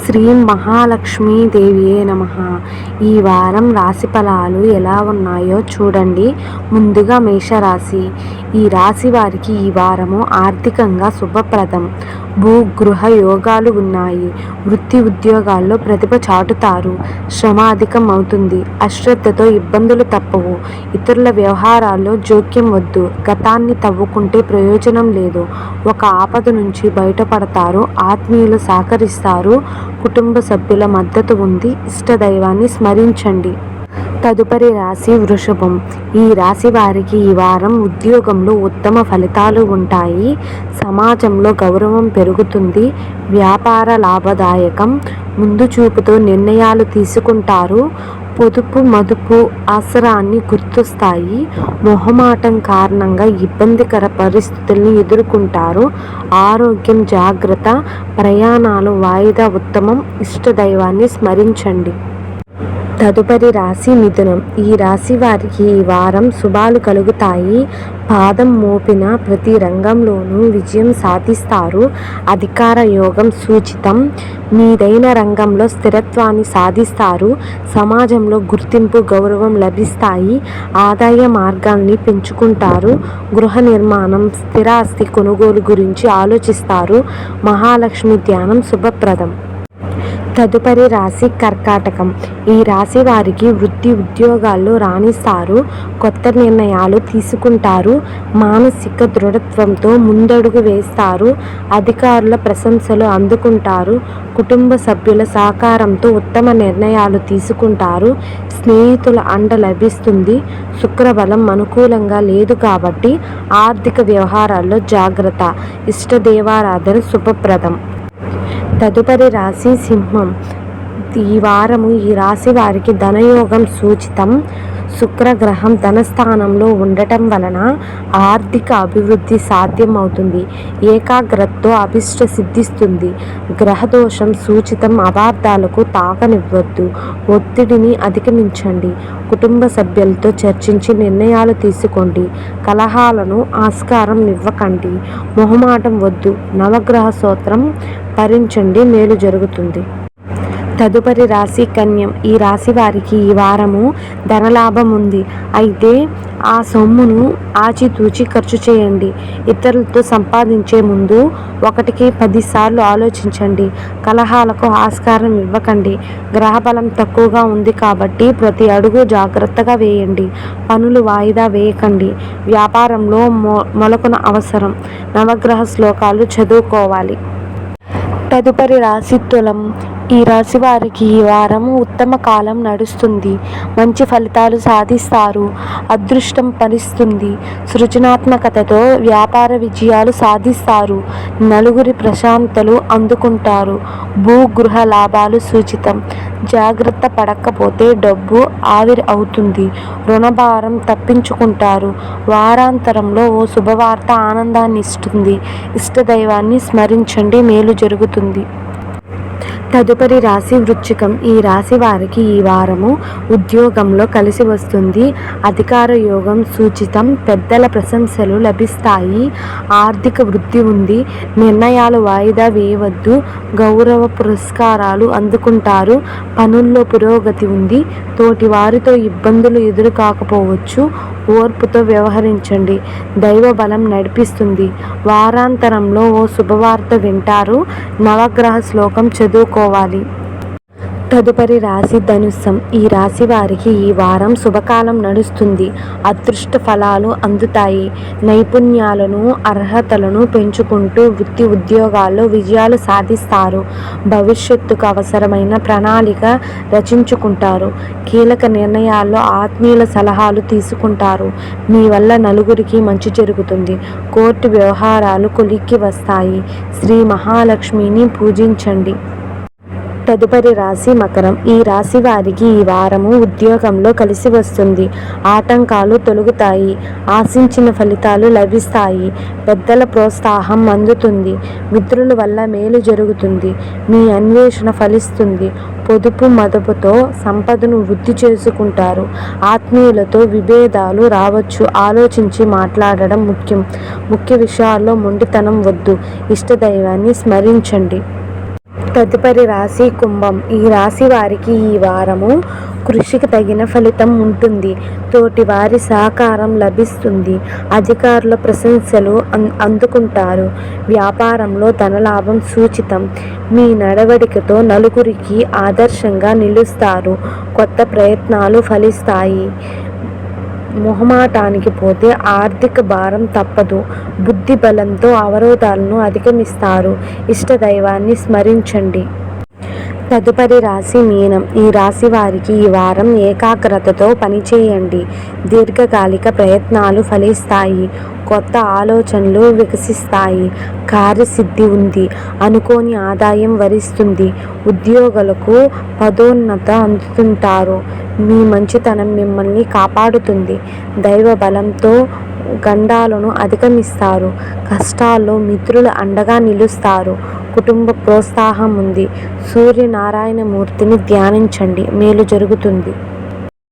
శ్రీ మహాలక్ష్మీదేవియే నమః. ఈ వారం రాశి ఫలాలు ఎలా ఉన్నాయో చూడండి. ముందుగా మేషరాశి. ఈ రాశి వారికి ఈ వారము ఆర్థికంగా శుభప్రదం. భూ గృహ యోగాలు ఉన్నాయి. వృత్తి ఉద్యోగాల్లో ప్రతిభ చాటుతారు. శ్రమ అధికం అవుతుంది. అశ్రద్ధతో ఇబ్బందులు తప్పవు. ఇతరుల వ్యవహారాల్లో జోక్యం వద్దు. గతాన్ని తవ్వుకుంటే ప్రయోజనం లేదు. ఒక ఆపద నుంచి బయటపడతారు. ఆత్మీయులు సహకరిస్తారు. కుటుంబ సభ్యుల మద్దతు ఉంది. ఇష్టదైవాన్ని స్మరించండి. తదుపరి రాశి వృషభం. ఈ రాశి వారికి ఈ వారం ఉద్యోగంలో ఉత్తమ ఫలితాలు ఉంటాయి. సమాజంలో గౌరవం పెరుగుతుంది. వ్యాపార లాభదాయకం. ముందు చూపుతో నిర్ణయాలు తీసుకుంటారు. పొదుపు మదుపు అవసరాన్ని గుర్తొస్తాయి. మొహమాటం కారణంగా ఇబ్బందికర పరిస్థితుల్ని ఎదుర్కొంటారు. ఆరోగ్యం జాగ్రత్త. ప్రయాణాలు వాయిదా ఉత్తమం. ఇష్టదైవాన్ని స్మరించండి. తదుపరి రాశి మిథునం. ఈ రాశి వారికి ఈ వారం శుభాలు కలుగుతాయి. పాదం మోపిన ప్రతి రంగంలోనూ విజయం సాధిస్తారు. అధికార యోగం సూచితం. మీదైన రంగంలో స్థిరత్వాన్ని సాధిస్తారు. సమాజంలో గుర్తింపు గౌరవం లభిస్తాయి. ఆదాయ మార్గాల్ని పెంచుకుంటారు. గృహ నిర్మాణం స్థిరాస్తి కొనుగోలు గురించి ఆలోచిస్తారు. మహాలక్ష్మి ధ్యానం శుభప్రదం. తదుపరి రాశి కర్కాటకం. ఈ రాశి వారికి వృత్తి ఉద్యోగాల్లో రాణిస్తారు. కొత్త నిర్ణయాలు తీసుకుంటారు. మానసిక దృఢత్వంతో ముందడుగు వేస్తారు. అధికారుల ప్రశంసలు అందుకుంటారు. కుటుంబ సభ్యుల సహకారంతో ఉత్తమ నిర్ణయాలు తీసుకుంటారు. స్నేహితుల అండ లభిస్తుంది. శుక్రబలం అనుకూలంగా లేదు కాబట్టి ఆర్థిక వ్యవహారాల్లో జాగ్రత్త. ఇష్టదేవారాధన శుభప్రదం. తదుపరి రాశి సింహం. ఈ వారము ఈ రాశి వారికి ధనయోగం సూచితం. శుక్రగ్రహం ధనస్థానంలో ఉండటం వలన ఆర్థిక అభివృద్ధి సాధ్యమవుతుంది. ఏకాగ్రతతో అభిష్ట సిద్ధిస్తుంది. గ్రహదోషం సూచితం. అపార్థాలకు తాకనివ్వద్దు. ఒత్తిడిని అధిగమించండి. కుటుంబ సభ్యులతో చర్చించి నిర్ణయాలు తీసుకోండి. కలహాలను ఆస్కారం ఇవ్వకండి. మొహమాటం వద్దు. నవగ్రహ స్తోత్రం పఠించండి. మేలు జరుగుతుంది. తదుపరి రాశి కన్యం. ఈ రాశి వారికి ఈ వారము ధనలాభం ఉంది. అయితే ఆ సొమ్మును ఆచితూచి ఖర్చు చేయండి. ఇతరులతో సంపాదించే ముందు 1కి 10 సార్లు ఆలోచించండి. కలహాలకు ఆస్కారం ఇవ్వకండి. గ్రహబలం తక్కువగా ఉంది కాబట్టి ప్రతి అడుగు జాగ్రత్తగా వేయండి. పనులు వాయిదా వేయకండి. వ్యాపారంలో మొలకన అవసరం. నవగ్రహ శ్లోకాలు చదువుకోవాలి. తదుపరి రాశి తులం. ఈ రాశి వారికి ఈ వారం ఉత్తమ కాలం నడుస్తుంది. మంచి ఫలితాలు సాధిస్తారు. అదృష్టం ఫలిస్తుంది. సృజనాత్మకతతో వ్యాపార విజయాలు సాధిస్తారు. నలుగురి ప్రశంసలు అందుకుంటారు. భూగృహ లాభాలు సూచితం. జాగ్రత్త పడకపోతే డబ్బు ఆవిరి అవుతుంది. రుణభారం తప్పించుకుంటారు. వారాంతరంలో ఓ శుభవార్త ఆనందాన్ని ఇస్తుంది. ఇష్టదైవాన్ని స్మరించండి. మేలు జరుగుతుంది. తదుపరి రాశి వృశ్చికం. ఈ రాశి వారికి ఈ వారము ఉద్యోగంలో కలిసి వస్తుంది. అధికార యోగం సూచితం. పెద్దల ప్రశంసలు లభిస్తాయి. ఆర్థిక వృద్ధి ఉంది. నిర్ణయాలు వాయిదా వేయవద్దు. గౌరవ పురస్కారాలు అందుకుంటారు. పనుల్లో పురోగతి ఉంది. తోటి వారితో ఇబ్బందులు ఎదురుకాకపోవచ్చు. ఓర్పుతో వ్యవహరించండి. దైవ బలం నడిపిస్తుంది. వారాంతరంలో ఓ శుభవార్త వింటారు. నవగ్రహ శ్లోకం చదువుకోవాలి. తదుపరి రాశి ధనుస్సం. ఈ రాశి వారికి ఈ వారం శుభకాలం నడుస్తుంది. అదృష్ట ఫలాలు అందుతాయి. నైపుణ్యాలను అర్హతలను పెంచుకుంటూ వృత్తి ఉద్యోగాల్లో విజయాలు సాధిస్తారు. భవిష్యత్తుకు అవసరమైన ప్రణాళిక రచించుకుంటారు. కీలక నిర్ణయాల్లో ఆత్మీయుల సలహాలు తీసుకుంటారు. మీ వల్ల నలుగురికి మంచి జరుగుతుంది. కోర్టు వ్యవహారాలు కొలిక్కి వస్తాయి. శ్రీ మహాలక్ష్మిని పూజించండి. తదుపరి రాశి మకరం. ఈ రాశి వారికి ఈ వారము ఉద్యోగంలో కలిసి వస్తుంది. ఆటంకాలు తొలగుతాయి. ఆశించిన ఫలితాలు లభిస్తాయి. పెద్దల ప్రోత్సాహం అందుతుంది. మిత్రుల వల్ల మేలు జరుగుతుంది. మీ అన్వేషణ ఫలిస్తుంది. పొదుపు మదుపుతో సంపదను వృద్ధి చేసుకుంటారు. ఆత్మీయులతో విభేదాలు రావచ్చు. ఆలోచించి మాట్లాడడం ముఖ్యం. ముఖ్య విషయాల్లో మొండితనం వద్దు. ఇష్టదైవాన్ని స్మరించండి. తదుపరి రాశి కుంభం. ఈ రాశి వారికి ఈ వారము కృషికి తగిన ఫలితం ఉంటుంది. తోటి వారి సహకారం లభిస్తుంది. అధికారుల ప్రశంసలు అందుకుంటారు. వ్యాపారంలో ధనలాభం సూచితం. మీ నడవడికతో నలుగురికి ఆదర్శంగా నిలుస్తారు. కొత్త ప్రయత్నాలు ఫలిస్తాయి. మొహమాటానికి పోతే ఆర్థిక భారం తప్పదు. బుద్ధి బలంతో అవరోధాలను అధిగమిస్తారు. ఇష్టదైవాన్ని స్మరించండి. తదుపరి రాశి మీనం. ఈ రాశి వారికి ఈ వారం ఏకాగ్రతతో పనిచేయండి. దీర్ఘకాలిక ప్రయత్నాలు ఫలిస్తాయి. కొత్త ఆలోచనలు వికసిస్తాయి. కార్యసిద్ధి ఉంది. అనుకోని ఆదాయం వరిస్తుంది. ఉద్యోగులకు పదోన్నత అందుతుంటారు. మీ మంచితనం మిమ్మల్ని కాపాడుతుంది. దైవ బలంతో గండాలను అధిగమిస్తారు. కష్టాల్లో మిత్రులు అండగా నిలుస్తారు. కుటుంబ ప్రోత్సాహం ఉంది. సూర్యనారాయణ మూర్తిని ధ్యానించండి. మేలు జరుగుతుంది.